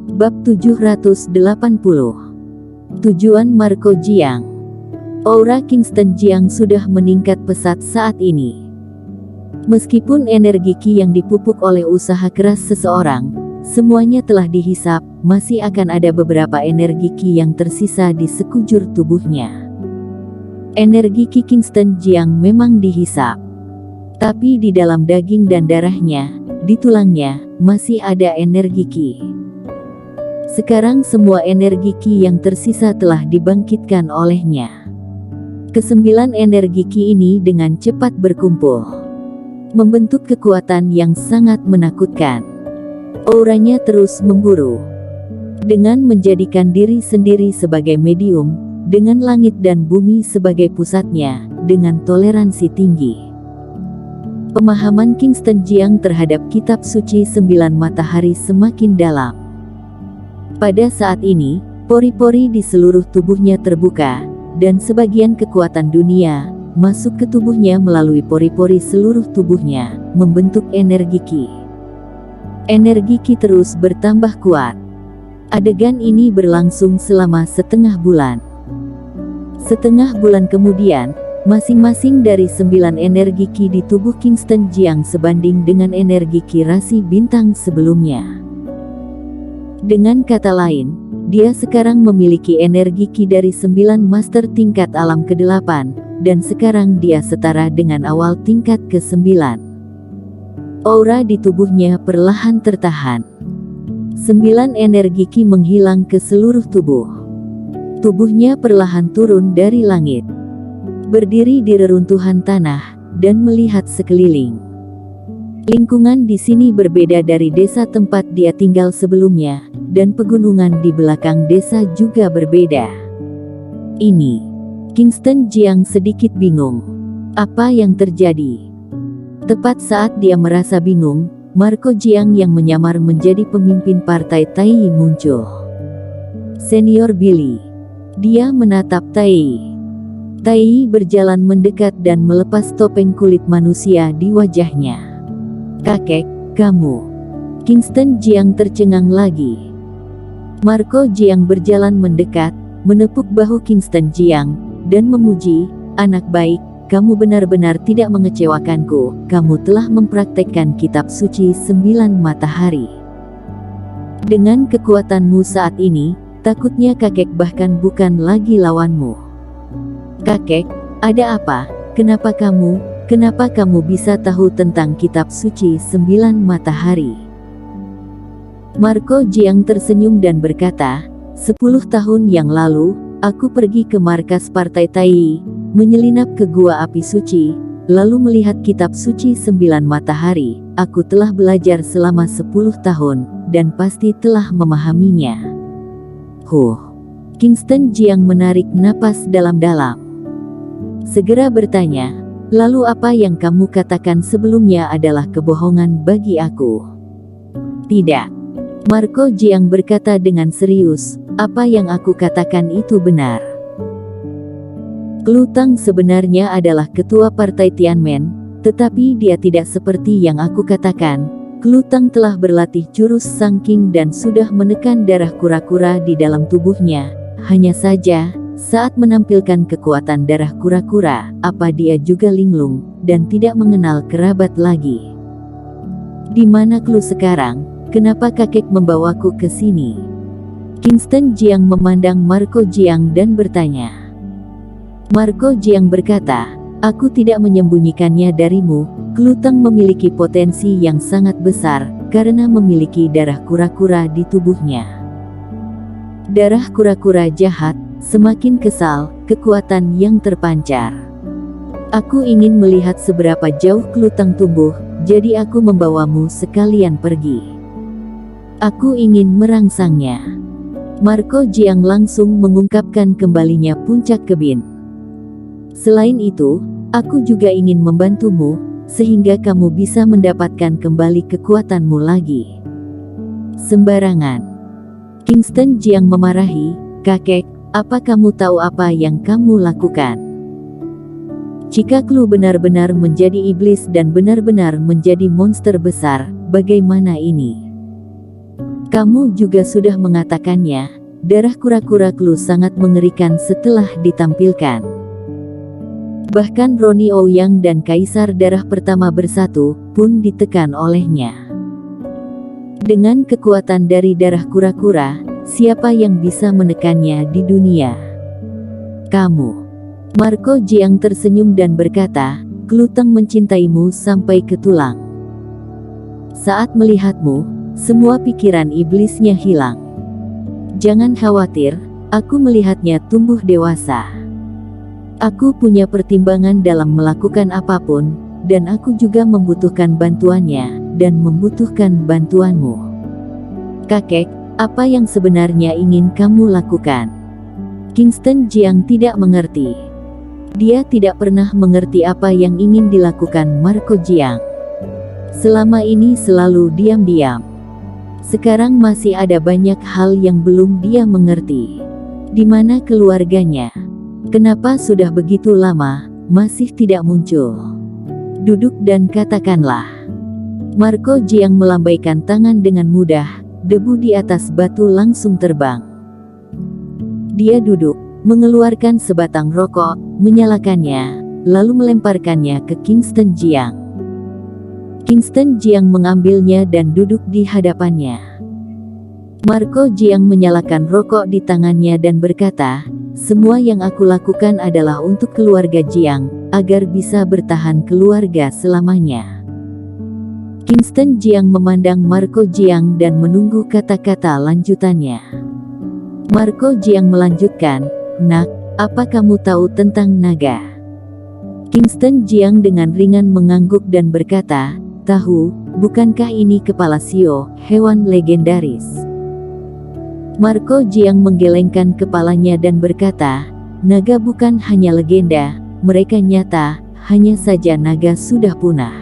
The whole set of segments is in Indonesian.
Bab 780. Tujuan Marco Jiang. Aura Kingston Jiang sudah meningkat pesat saat ini. Meskipun energi Qi yang dipupuk oleh usaha keras seseorang, semuanya telah dihisap, masih akan ada beberapa energi Qi yang tersisa di sekujur tubuhnya. Energi Qi Kingston Jiang memang dihisap. Tapi di dalam daging dan darahnya, di tulangnya, masih ada energi Qi. Sekarang semua energi Qi yang tersisa telah dibangkitkan olehnya. Kesembilan energi Qi ini dengan cepat berkumpul, membentuk kekuatan yang sangat menakutkan. Auranya terus memburu. Dengan menjadikan diri sendiri sebagai medium, dengan langit dan bumi sebagai pusatnya, dengan toleransi tinggi. Pemahaman Kingston Jiang terhadap kitab suci Sembilan Matahari semakin dalam. Pada saat ini, pori-pori di seluruh tubuhnya terbuka, dan sebagian kekuatan dunia masuk ke tubuhnya melalui pori-pori seluruh tubuhnya, membentuk energi Qi. Energi Qi terus bertambah kuat. Adegan ini berlangsung selama setengah bulan. Setengah bulan kemudian, masing-masing dari 9 energi Qi di tubuh Kingston Jiang sebanding dengan energi Qi rasi bintang sebelumnya. Dengan kata lain, dia sekarang memiliki energi Qi dari 9 master tingkat alam ke-8, dan sekarang dia setara dengan awal tingkat ke-9. Aura di tubuhnya perlahan tertahan. 9 energi Qi menghilang ke seluruh tubuh. Tubuhnya perlahan turun dari langit, berdiri di reruntuhan tanah, dan melihat sekeliling. Lingkungan di sini berbeda dari desa tempat dia tinggal sebelumnya, dan pegunungan di belakang desa juga berbeda. Ini, Kingston Jiang sedikit bingung. Apa yang terjadi? Tepat saat dia merasa bingung, Marco Jiang yang menyamar menjadi pemimpin partai Tai muncul. Senior Billy. Dia menatap Tai. Tai berjalan mendekat dan melepas topeng kulit manusia di wajahnya. "Kakek, kamu." Kingston Jiang tercengang lagi. Marco Jiang berjalan mendekat, menepuk bahu Kingston Jiang, dan memuji, "Anak baik, kamu benar-benar tidak mengecewakanku, kamu telah mempraktekkan kitab suci 9 matahari. Dengan kekuatanmu saat ini, takutnya kakek bahkan bukan lagi lawanmu." "Kakek, ada apa? Kenapa kamu bisa tahu tentang kitab suci 9 matahari?" Marco Jiang tersenyum dan berkata, 10 tahun yang lalu, aku pergi ke markas partai Tai, menyelinap ke gua api suci, lalu melihat kitab suci 9 matahari. Aku telah belajar selama 10 tahun, dan pasti telah memahaminya. Kingston Jiang menarik napas dalam-dalam. Segera bertanya, "Lalu apa yang kamu katakan sebelumnya adalah kebohongan bagi aku?" "Tidak." Marco Jiang berkata dengan serius, "Apa yang aku katakan itu benar. Klutang sebenarnya adalah ketua partai Tianmen, tetapi dia tidak seperti yang aku katakan. Klutang telah berlatih jurus Sangking dan sudah menekan darah kura-kura di dalam tubuhnya. Hanya saja, saat menampilkan kekuatan darah kura-kura, apa dia juga linglung, dan tidak mengenal kerabat lagi. Di mana Klu sekarang? Kenapa kakek membawaku ke sini?" Kingston Jiang memandang Marco Jiang dan bertanya. Marco Jiang berkata, "Aku tidak menyembunyikannya darimu. Klutang memiliki potensi yang sangat besar, karena memiliki darah kura-kura di tubuhnya. Darah kura-kura jahat, semakin kesal, kekuatan yang terpancar. Aku ingin melihat seberapa jauh Klutang tumbuh, jadi aku membawamu sekalian pergi. Aku ingin merangsangnya." Marco Jiang langsung mengungkapkan kembalinya puncak kebin. "Selain itu, aku juga ingin membantumu, sehingga kamu bisa mendapatkan kembali kekuatanmu lagi." "Sembarangan." Kingston Jiang memarahi, "Kakek, apa kamu tahu apa yang kamu lakukan? Jika Klu benar-benar menjadi iblis dan benar-benar menjadi monster besar, bagaimana ini?" Kamu juga sudah mengatakannya, darah kura-kura Clue sangat mengerikan setelah ditampilkan. Bahkan Ronnie Ouyang dan Kaisar Darah Pertama Bersatu pun ditekan olehnya. Dengan kekuatan dari darah kura-kura, siapa yang bisa menekannya di dunia? Kamu. Marco Jiang tersenyum dan berkata, Clue Teng mencintaimu sampai ke tulang. Saat melihatmu, semua pikiran iblisnya hilang. Jangan khawatir, aku melihatnya tumbuh dewasa. Aku punya pertimbangan dalam melakukan apapun, dan aku juga membutuhkan bantuannya, dan membutuhkan bantuanmu. Kakek, apa yang sebenarnya ingin kamu lakukan? Kingston Jiang tidak mengerti. Dia tidak pernah mengerti apa yang ingin dilakukan Marco Jiang. Selama ini selalu diam-diam. Sekarang masih ada banyak hal yang belum dia mengerti. Di mana keluarganya? Kenapa sudah begitu lama, masih tidak muncul? Duduk dan katakanlah. Marco Jiang melambaikan tangan dengan mudah, debu di atas batu langsung terbang. Dia duduk, mengeluarkan sebatang rokok, menyalakannya, lalu melemparkannya ke Kingston Jiang. Kingston Jiang mengambilnya dan duduk di hadapannya. Marco Jiang menyalakan rokok di tangannya dan berkata, semua yang aku lakukan adalah untuk keluarga Jiang, agar bisa bertahan keluarga selamanya. Kingston Jiang memandang Marco Jiang dan menunggu kata-kata lanjutannya. Marco Jiang melanjutkan, Nak, apa kamu tahu tentang naga? Kingston Jiang dengan ringan mengangguk dan berkata, tahu, bukankah ini kepala Sio, hewan legendaris? Marco Jiang menggelengkan kepalanya dan berkata, naga bukan hanya legenda, mereka nyata, hanya saja naga sudah punah.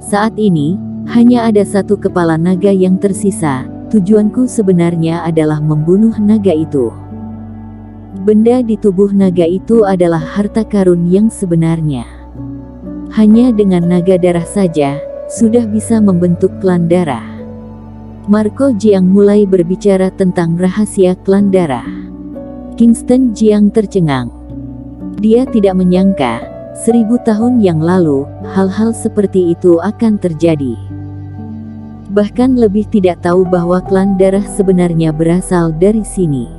Saat ini, hanya ada satu kepala naga yang tersisa, tujuanku sebenarnya adalah membunuh naga itu. Benda di tubuh naga itu adalah harta karun yang sebenarnya. Hanya dengan naga darah saja, sudah bisa membentuk klan darah. Marco Jiang mulai berbicara tentang rahasia klan darah. Kingston Jiang tercengang. Dia tidak menyangka, 1000 tahun yang lalu, hal-hal seperti itu akan terjadi. Bahkan lebih tidak tahu bahwa klan darah sebenarnya berasal dari sini.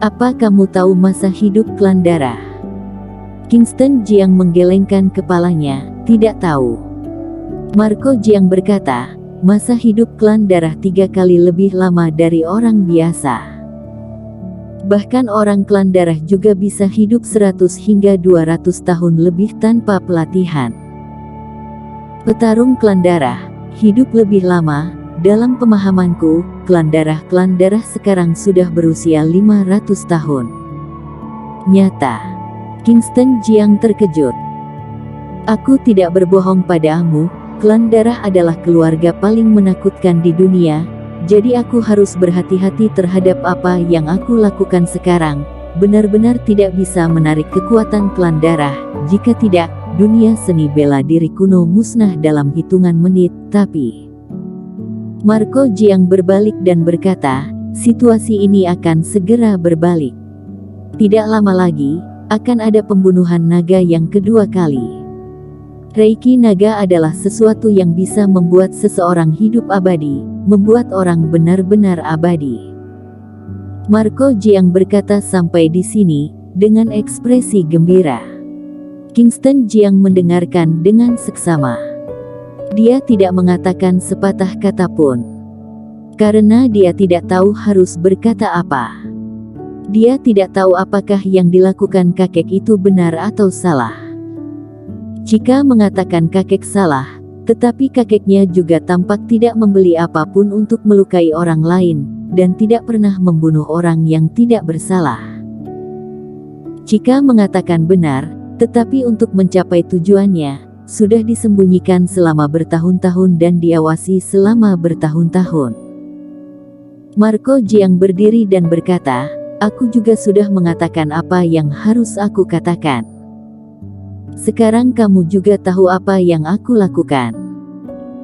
Apa kamu tahu masa hidup klan darah? Kingston Jiang menggelengkan kepalanya, tidak tahu. Marco Jiang berkata, masa hidup klan darah 3 kali lebih lama dari orang biasa. Bahkan orang klan darah juga bisa hidup 100 hingga 200 tahun lebih tanpa pelatihan. Petarung klan darah, hidup lebih lama. Dalam pemahamanku, klan darah sekarang sudah berusia 500 tahun. Nyata. Kingston Jiang terkejut. Aku tidak berbohong padamu, klan darah adalah keluarga paling menakutkan di dunia, jadi aku harus berhati-hati terhadap apa yang aku lakukan sekarang. Benar-benar tidak bisa menarik kekuatan klan darah, jika tidak, dunia seni bela diri kuno musnah dalam hitungan menit, tapi... Marco Jiang berbalik dan berkata, situasi ini akan segera berbalik. Tidak lama lagi, akan ada pembunuhan naga yang kedua kali. Reiki naga adalah sesuatu yang bisa membuat seseorang hidup abadi, membuat orang benar-benar abadi. Marco Jiang berkata sampai di sini, dengan ekspresi gembira. Kingston Jiang mendengarkan dengan seksama. Dia tidak mengatakan sepatah kata pun. Karena dia tidak tahu harus berkata apa. Dia tidak tahu apakah yang dilakukan kakek itu benar atau salah. Jika mengatakan kakek salah, tetapi kakeknya juga tampak tidak membeli apapun untuk melukai orang lain, dan tidak pernah membunuh orang yang tidak bersalah. Jika mengatakan benar, tetapi untuk mencapai tujuannya, sudah disembunyikan selama bertahun-tahun dan diawasi selama bertahun-tahun. Marco Jiang berdiri dan berkata, aku juga sudah mengatakan apa yang harus aku katakan. Sekarang kamu juga tahu apa yang aku lakukan.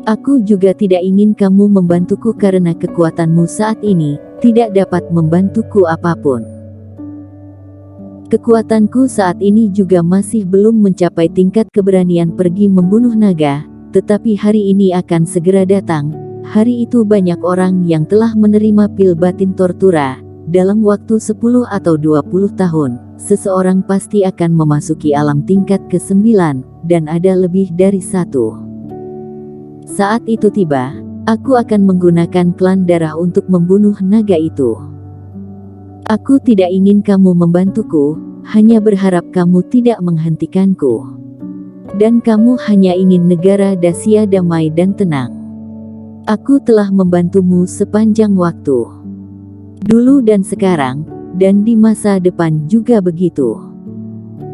Aku juga tidak ingin kamu membantuku karena kekuatanmu saat ini tidak dapat membantuku apapun. Kekuatanku saat ini juga masih belum mencapai tingkat keberanian pergi membunuh naga, tetapi hari ini akan segera datang. Hari itu banyak orang yang telah menerima pil batin tortura. Dalam waktu 10 atau 20 tahun, seseorang pasti akan memasuki alam tingkat ke-9, dan ada lebih dari satu. Saat itu tiba, aku akan menggunakan klan darah untuk membunuh naga itu. Aku tidak ingin kamu membantuku, hanya berharap kamu tidak menghentikanku. Dan kamu hanya ingin negara Dacia damai dan tenang. Aku telah membantumu sepanjang waktu. Dulu dan sekarang, dan di masa depan juga begitu.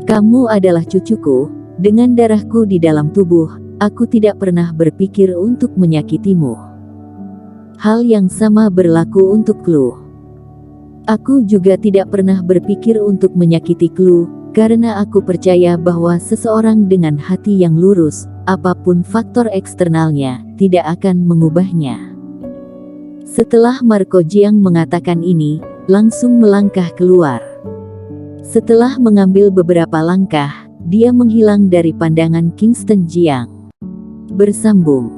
Kamu adalah cucuku, dengan darahku di dalam tubuh. Aku tidak pernah berpikir untuk menyakitimu. Hal yang sama berlaku untuk Clue. Aku juga tidak pernah berpikir untuk menyakiti Clue, karena aku percaya bahwa seseorang dengan hati yang lurus, apapun faktor eksternalnya, tidak akan mengubahnya. Setelah Marco Jiang mengatakan ini, langsung melangkah keluar. Setelah mengambil beberapa langkah, dia menghilang dari pandangan Kingston Jiang. Bersambung.